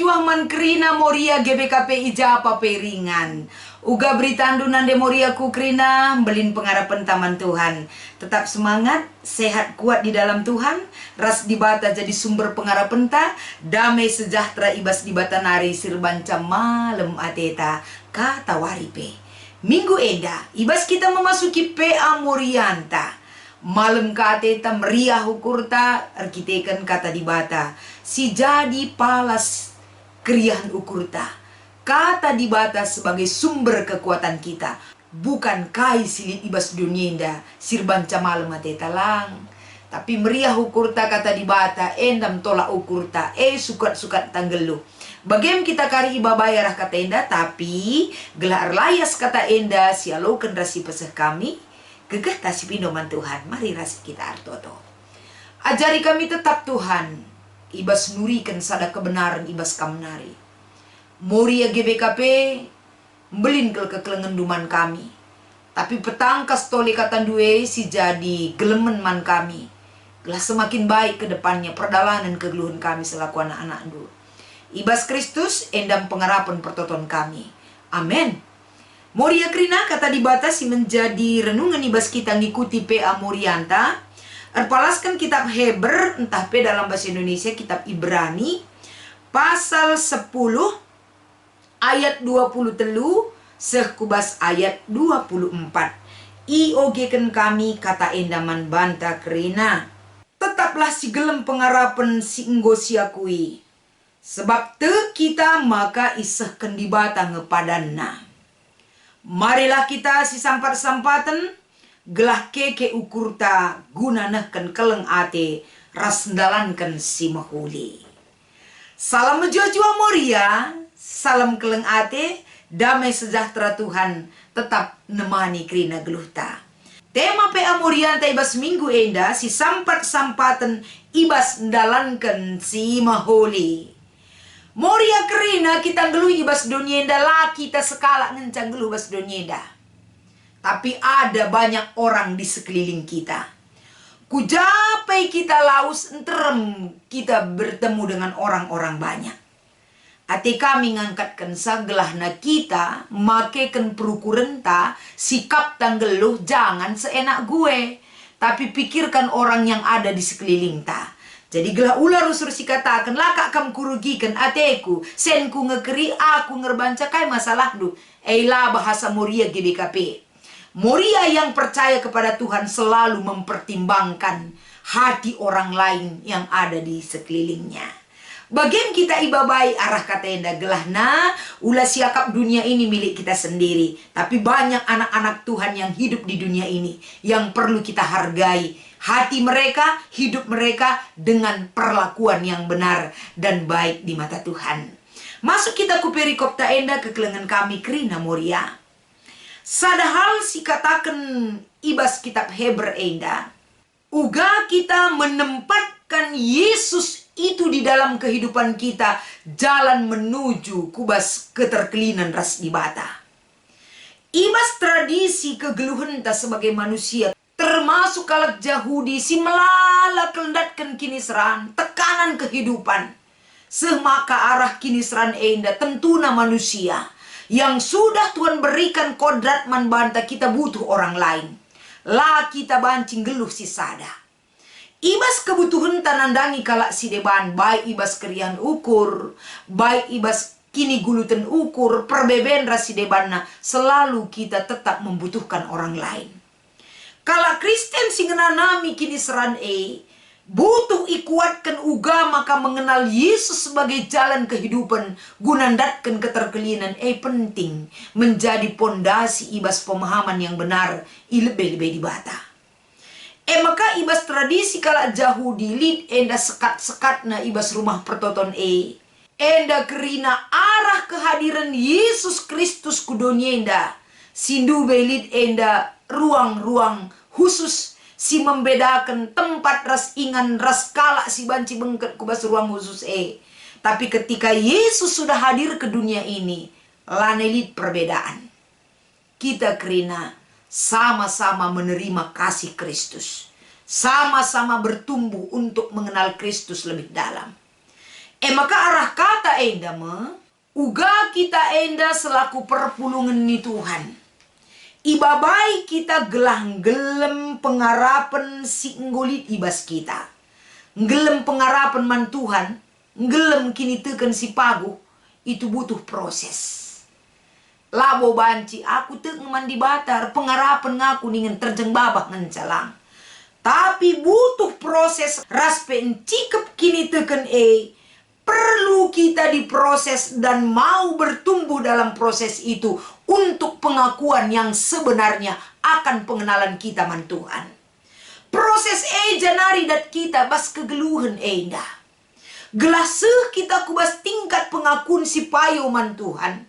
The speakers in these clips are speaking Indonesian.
man krina moria GBKP ijapa peringan. Uga beritandu nande moria ku krina belin pengharapan taman Tuhan. Tetap semangat, sehat kuat di dalam Tuhan. Ras dibata jadi sumber pengharapan ta. Damai sejahtera ibas dibata nari sirbanca malam ateta kata waripe. Minggu enda ibas kita memasuki PA Morianta. Malam kateta meriah ukurta arkiteken kata dibata. Si jadi palas keriahan ukurta. Kata dibata sebagai sumber kekuatan kita. Bukan kai silit ibas dunienda sirbanca malam ateta lang. Tapi meriah ukurta kata dibata endam tolak ukurta sukat-sukat tanggelu. Bagem kita kari iba bayarah kata enda tapi gelar layas kata enda sialoken rasi peseh kami. Gegah tasi pinoman Tuhan, mari rasi kita artoto. Ajari kami tetap Tuhan, ibas nurikan sada kebenaran ibas kamnari. Moria GBKP, belin kekelengenduman kami. Tapi petangkas toli katan duwe si jadi gelemen man kami. Gelah semakin baik ke depannya perdalanan kegeluhan kami selaku anak-anak dulu. Ibas Kristus endam pengharapan pertoton kami. Amin. Moria krina kata dibatasi menjadi renungan ibas kita ngikuti PA Morianta. Erpalaskan kitab Heber, entah pe dalam bahasa Indonesia kitab Ibrani. Pasal 10 ayat 20 telu sekubas ayat 24. Iogekan kami kata endaman banta krina. Tetaplah si gelem pengharapan si enggo siakui. Sebab te kita maka isehken dibata ngepadanna. Marilah kita si sampat-sampatan gelah keke ukurta guna nehken keleng ate rasndalanken si mahuli. Salam menjua-jua moria, salam keleng ate, damai sejahtera Tuhan tetap nemani krina geluhta. Tema PA Morianta ibas minggu enda si sampat-sampatan ibas ndalanken si mahuli. Moria krina kita geluh ibas donyenda lah kita sekala ngencang geluh ibas donyenda. Tapi ada banyak orang di sekeliling kita. Kujapai kita laus enterem kita bertemu dengan orang-orang banyak. Ate kami ngangkatkan sagelahna kita makeken perukurenta sikap tanggeluh jangan seenak gue. Tapi pikirkan orang yang ada di sekeliling ta. Jadi gelah ular usur si katakan lakak kam kurugikan ateku senku ngekeri aku ngerbanca kai masalah du. Eilah bahasa Moria GBKP. Moria yang percaya kepada Tuhan selalu mempertimbangkan hati orang lain yang ada di sekelilingnya. Bagian kita ibabai arah kata enda gelahna ulah siakap dunia ini milik kita sendiri. Tapi banyak anak-anak Tuhan yang hidup di dunia ini yang perlu kita hargai. Hati mereka, hidup mereka dengan perlakuan yang benar dan baik di mata Tuhan. Masuk kita ku perikop ta enda kekelengan kami krina moria. Sadahal si katakan ibas kitab Heber enda. Uga kita menempatkan Yesus itu di dalam kehidupan kita. Jalan menuju kubas keterkelinan ras dibata. Ibas tradisi kegeluhan ta sebagai manusia. Termasuk kalak Yahudi si melala kelendatkan kinisran, tekanan kehidupan. Semaka arah kinisran enda tentuna manusia. Yang sudah Tuhan berikan kodrat man banta kita butuh orang lain. Lah kita bancing geluh si sada. Ibas kebutuhan tanandangi kalak si deban. Baik ibas kerian ukur. Baik ibas kini gulutan ukur. Perbeben rasi debanna. Selalu kita tetap membutuhkan orang lain. Kalau Kristen sing nami kini seran butuh ikuatkan uga maka mengenal Yesus sebagai jalan kehidupan gunandatkan keterkelinan penting menjadi pondasi ibas pemahaman yang benar lebih-lebih dibata. Maka ibas tradisi kala Yahudi lid enda sekat-sekat na ibas rumah pertoton enda kerina arah kehadiran Yesus Kristus kudonyenda sindu belit enda ruang-ruang khusus si membedakan tempat ras ingan ras kala si banci bengket kubas ruang khusus Tapi ketika Yesus sudah hadir ke dunia ini lanelit perbedaan. Kita kerina sama-sama menerima kasih Kristus. Sama-sama bertumbuh untuk mengenal Kristus lebih dalam. Maka arah kata enda uga kita enda selaku perpulungan ni Tuhan. Ibabai kita gelang gelem pengarapan si nggolit ibas kita. Gelem pengarapan man Tuhan, gelem kini teken si pagu, itu butuh proses. Labo banci aku tek mandi batar, pengarapan ngaku ningen terjeng babak ngencalang. Tapi butuh proses raspe encikep kini teken perlu kita diproses dan mau bertumbuh dalam proses itu untuk pengakuan yang sebenarnya akan pengenalan kita man Tuhan. Proses janari dat kita bas kegeluhan indah. Gelaseh kita kubas tingkat pengakuan si payo man Tuhan.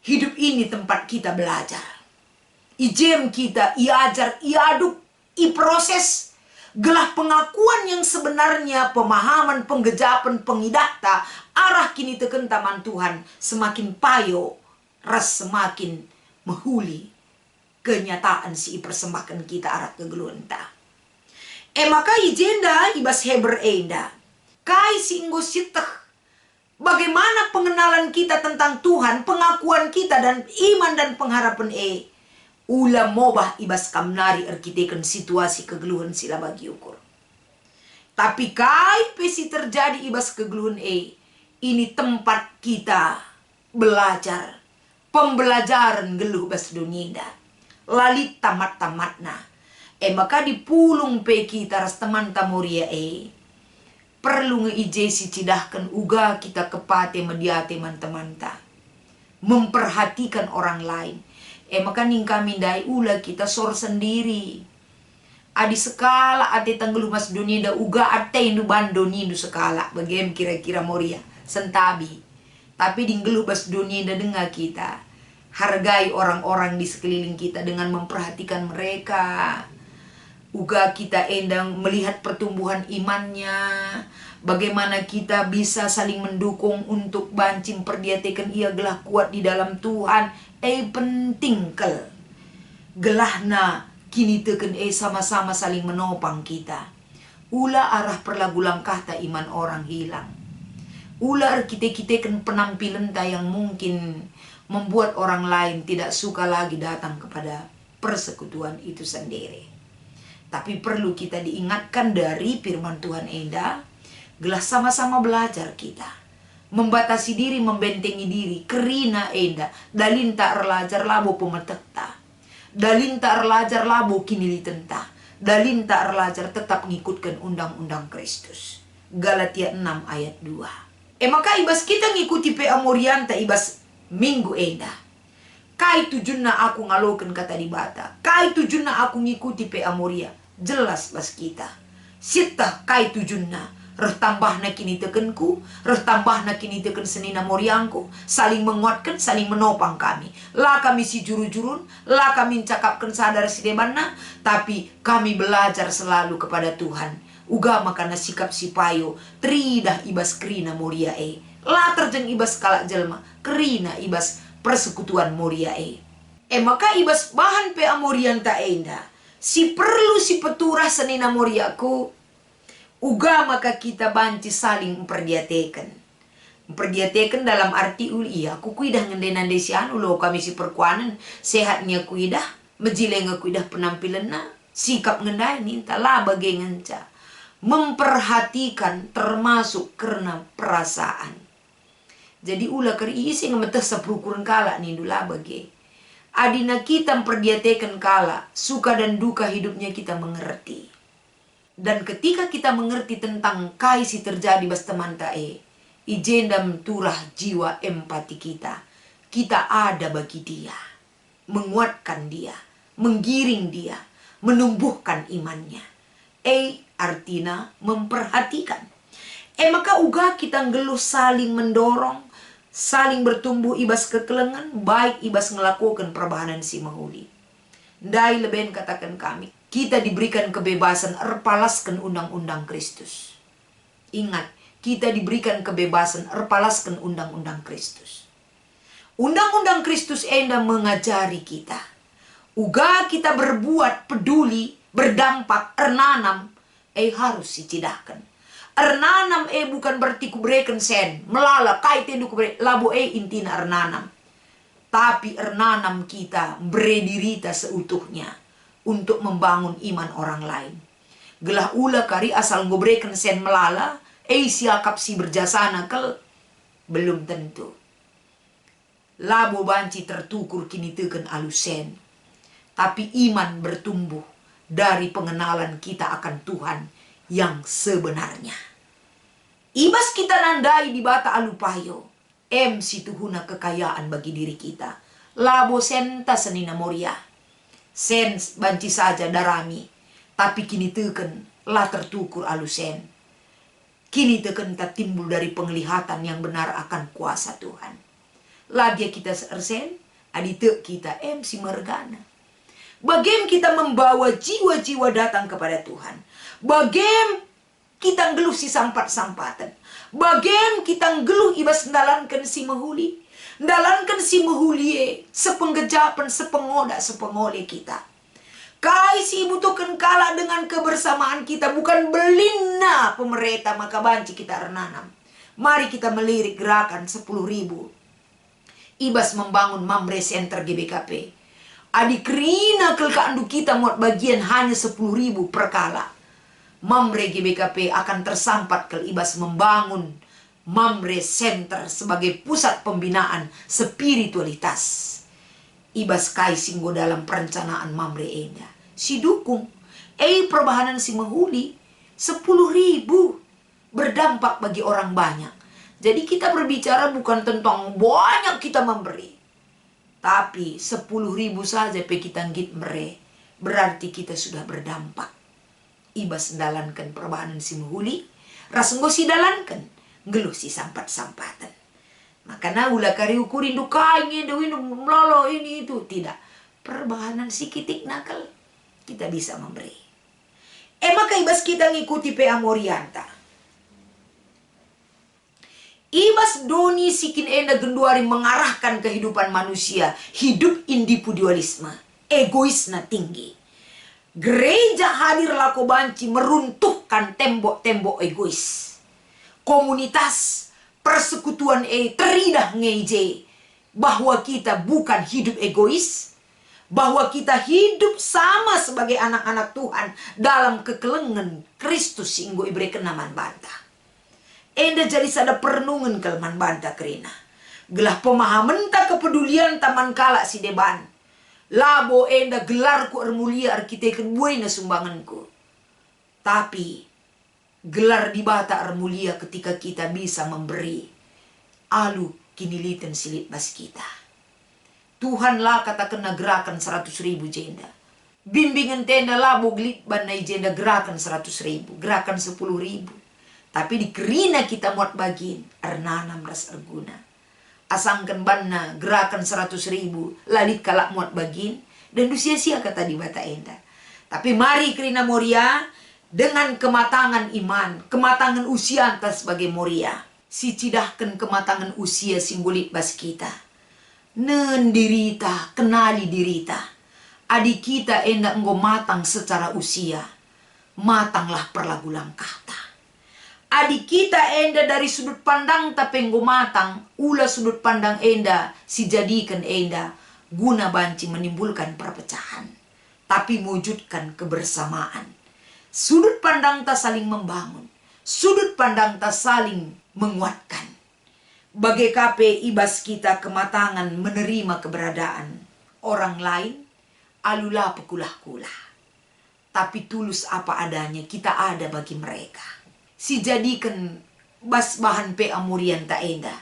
Hidup ini tempat kita belajar. Ijem kita, iajar, iaduk, iproses. Gelah pengakuan yang sebenarnya, pemahaman, penggejapan, pengidakta, arah kini teken taman Tuhan semakin payo, ras semakin mehuli kenyataan si persembahkan kita arah kegeluanta. Maka ijenda ibas heber enda, kai si inggo siteh, bagaimana pengenalan kita tentang Tuhan, pengakuan kita dan iman dan pengharapan ulah mobah ibas kamnari arkiteken situasi kegeluhan sila bagi ukur. Tapi kai pesi terjadi ibas kegeluhan ini tempat kita belajar. Pembelajaran geluh bas dunia. Lalit tamat-tamatna. Maka dipulung pe kita ras teman tamuria perlu ngeije si cidahkan uga kita kepate mediate man-teman ta. Memperhatikan orang lain. Maka ning kami dai ula kita sor sendiri. Adi sekala ate tanggeluh mas dunia da uga ate indu bando nindu sekala. Bagaim kira-kira moria sentabi. Tapi dinggeluh bas dunia da dengar kita. Hargai orang-orang di sekeliling kita dengan memperhatikan mereka. Uga kita endang melihat pertumbuhan imannya. Bagaimana kita bisa saling mendukung untuk bancing perdiatekan ia gelah kuat di dalam Tuhan. Penting kel. Gelahna kini teken sama-sama saling menopang kita. Ula arah perlagu langkah ta iman orang hilang. Ula kita-kitakan penampilan ta yang mungkin membuat orang lain tidak suka lagi datang kepada persekutuan itu sendiri. Tapi perlu kita diingatkan dari firman Tuhan enda, gelah sama-sama belajar kita. Membatasi diri, membentengi diri, kerina enda, dalin tak erlajar labo pemetekta. Dalin tak erlajar labo kini litenta. Dalin tak erlajar tetap ngikutkan undang-undang Kristus. Galatia 6 ayat 2. Maka ibas kita ngikuti pe amorianta ibas minggu enda. Kai tujunna aku ngaloken kata di bata. Kai tujunna aku ngikuti pe amoria. Jelas bas kita. Sitah kai tujunna. Reh tambahna kini tekenku, reh tambahna kini teken senina moriangku, saling menguatkan, saling menopang kami. Lah kami si juru-jurun, lah kami cakapkan sadar si demanna, tapi kami belajar selalu kepada Tuhan. Uga makana sikap si payo, tridah ibas kerina moria lah terjeng ibas kalak jelma, kerina ibas persekutuan moria maka ibas bahan pe amorian ta enda, si perlu si peturah senina moriaku, uga maka kita banci saling memperdiatekan. Memperdiatekan dalam arti aku kuidah ngendenan desian ulo kami si perkuanan sehatnya kuidah, mejilenga kuidah penampilanna, sikap ngendai ninta lah bagai ngenca. Memperhatikan termasuk karena perasaan. Jadi ulah keri isi ngemeteh seprukuran kala nindu lah bagai. Adina kita memperdiatekan kala, suka dan duka hidupnya kita mengerti. Dan ketika kita mengerti tentang kaisi terjadi bas teman tae, ijenda menturah jiwa empati kita. Kita ada bagi dia, menguatkan dia, menggiring dia, menumbuhkan imannya. Artinya memperhatikan. Maka uga kita ngeluh saling mendorong, saling bertumbuh ibas kekelengan, baik ibas ngelakukan perbahanan si mahuli. Dai leben katakan kami, kita diberikan kebebasan erpalaskan undang-undang Kristus. Ingat, kita diberikan kebebasan erpalaskan undang-undang Kristus. Undang-undang Kristus enda mengajari kita. Uga kita berbuat peduli, berdampak, ernanam, harus dicidahkan. Ernanam bukan berarti kubreken sen. Melala kai tendu kubre. Labu intina ernanam. Tapi ernanam kita berdirita seutuhnya. Untuk membangun iman orang lain. Gelah ula kari asal ngobreken sen melala. Siakap si berjasana kel. Belum tentu. Labu banci tertukur kini teken alusen. Tapi iman bertumbuh dari pengenalan kita akan Tuhan yang sebenarnya. Ibas kita nandai di bata alupayo. Situhuna kekayaan bagi diri kita. Labo senta senina moria. Sen banci saja darami. Tapi kini teken lah tertukur alusen. Kini teken tak timbul dari penglihatan yang benar akan kuasa Tuhan. Lagi kita sersen, adite kita si mergana. Bagaimana kita membawa jiwa-jiwa datang kepada Tuhan. Bagaimana kita ngeluh si sampat-sampatan. Bagaimana kita ngeluh ibas ndalankan si mahuli. Ndalankan si mahuli sepenggejapan, sepengoda, sepengole kita. Kai si butuhkan kalah dengan kebersamaan kita. Bukan belina pemerintah maka banci kita renanam. Mari kita melirik gerakan 10.000. Ibas membangun Mamre Center GBKP. Adikrina kelkaandu kita muat bagian hanya 10.000 per kala. Mamre GBKP akan tersampat ke ibas membangun Mamre Center sebagai pusat pembinaan spiritualitas. Ibas kai singgo dalam perencanaan Mamre enda. Si dukung. Perbahanan si menghuli 10.000 berdampak bagi orang banyak. Jadi kita berbicara bukan tentang banyak kita memberi. Tapi 10.000 saja pe kita ngit mere. Berarti kita sudah berdampak. Ibas dalankan perbahanan si menghuli. Rasenggo si dalankan. Ngeluh si sampat-sampatan. Makanya ulah kari ukurin dukanya. Melolo ini itu. Tidak. Perbahanan si kitik nakal. Kita bisa memberi. Maka ibas kita ngikuti P.A. Morianta. Ibas doni sikin enda genduari mengarahkan kehidupan manusia. Hidup individualisme. Egois na tinggi. Gereja hadir lako banci meruntuhkan tembok-tembok egois. Komunitas persekutuan teridah ngeje. Bahwa kita bukan hidup egois. Bahwa kita hidup sama sebagai anak-anak Tuhan dalam kekelengan Kristus singgo ibreken naman banta. Enda jadi sada perenungan kelman banta kerina. Gelah pemahaman tak kepedulian taman kala si deban. Labo enda gelar ku ermulia arkiteken buai na sumbanganku. Tapi gelar di bata ermulia ketika kita bisa memberi. Alu kiniliten silit bas kita. Tuhan lah kata kena gerakan 100.000 jenda. Bimbingan tenda labo glit banai jenda gerakan 100.000. Gerakan 10.000. Tapi di kerina kita muat bagin. Ernanam ras erguna. Asangkan banna gerakan 100.000. Lalit kalak muat bagin. Dan sia-sia kata di bata enda. Tapi mari kerina moria. Dengan kematangan iman. Kematangan usia antas sebagai moria. Si cidahkan kematangan usia simbolik bas kita. Nendirita, kenali dirita. Adik kita enda enggo matang secara usia. Matanglah perlagulang kata. Adik kita enda dari sudut pandang tapi enggo matang. Ula sudut pandang enda si jadikan enda. Guna banci menimbulkan perpecahan. Tapi mewujudkan kebersamaan. Sudut pandang tak saling membangun. Sudut pandang tak saling menguatkan. Bagai kape ibas kita kematangan menerima keberadaan orang lain, alulah pekulah-kulah. Tapi tulus apa adanya kita ada bagi mereka. Si jadikan bas bahan P.A. Morianta enda.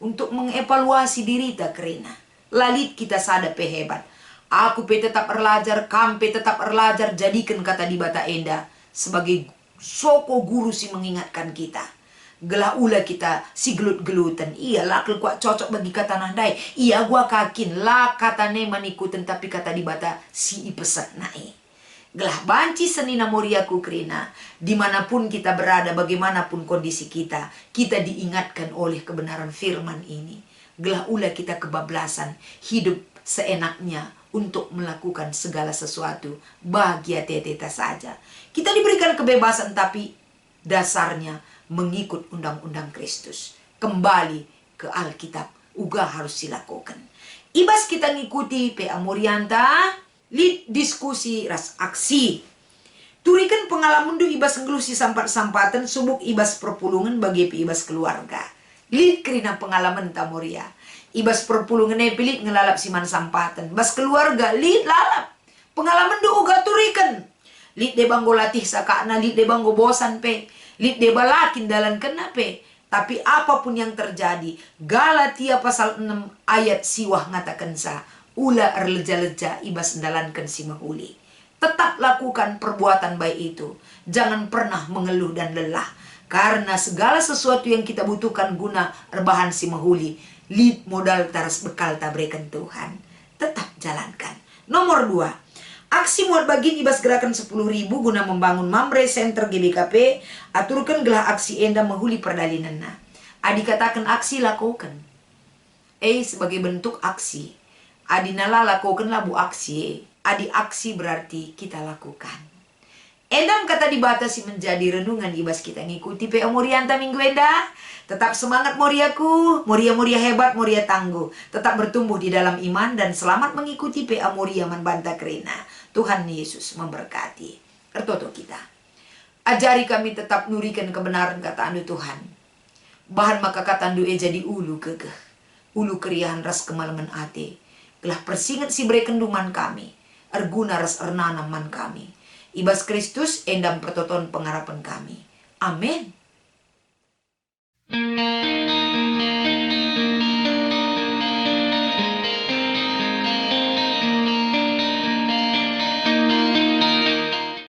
Untuk mengevaluasi diri tak kerina. Lalit kita sada pe hebat. Aku pe tetap erlajar, kampe tetap erlajar. Jadikan kata di bata enda. Sebagai soko guru si mengingatkan kita. Gelah ula kita si gelut-gelutan. Iya lah kuat cocok bagi kata nandai. Iya gua kakin lah kata ne manikutan. Tapi kata di bata si ipesat nae. Gelah banci senina moriaku kerina. Dimanapun kita berada, bagaimanapun kondisi kita. Kita diingatkan oleh kebenaran firman ini. Gelah ula kita kebablasan. Hidup seenaknya untuk melakukan segala sesuatu. Bahagia teteta saja. Kita diberikan kebebasan tapi dasarnya mengikut undang-undang Kristus. Kembali ke Alkitab, uga harus dilakukan. Ibas kita ngikuti PA Morianta, lead diskusi ras aksi. Turikan pengalaman du ibas ngelusi sampat-sampatan subuk ibas perpulungan bagi ibas keluarga. Lead kerina pengalaman tamoria. Ibas perpulungan pilit ngelalap siman sampatan. Bas keluarga, lead lalap. Pengalaman du uga turikan. Lead de banggo latih sakana, lead de banggo bosan pe. Lead de balakin dalan kena pe. Tapi apapun yang terjadi, Galatia pasal 6 ayat siwah ngatakan sa, ula erleja-leja ibas ndalankan si mahuli. Tetap lakukan perbuatan baik itu. Jangan pernah mengeluh dan lelah. Karena segala sesuatu yang kita butuhkan guna rebahan si mahuli, lid modal taras bekal tabrekan Tuhan. Tetap jalankan. Nomor 2. Aksi muat bagin ibas gerakan 10.000 guna membangun Mamre Center GBKP. Aturkan gelah aksi enda menghuli perdalinanna. Adi katakan aksi lakukan. Sebagai bentuk aksi. Adi nala lakukan labu aksi. Adi aksi berarti kita lakukan. Endam kata dibatasi menjadi renungan ibas kita ngikuti PA Morianta minggu enda. Tetap semangat Moriaku, Moria-Moria hebat, Moria tangguh. Tetap bertumbuh di dalam iman dan selamat mengikuti PA Moria Manbanta Krina. Tuhan Yesus memberkati. Ertoto kita. Ajari kami tetap nurikan kebenaran kata anu Tuhan. Bahan maka kata anu jadi ulu kegeh. Ulu keriahan ras kemalaman ate. Gelah persingat si berekenduman kami. Erguna ras ernanaman kami. Ibas Kristus endam pertoton pengharapan kami. Amin.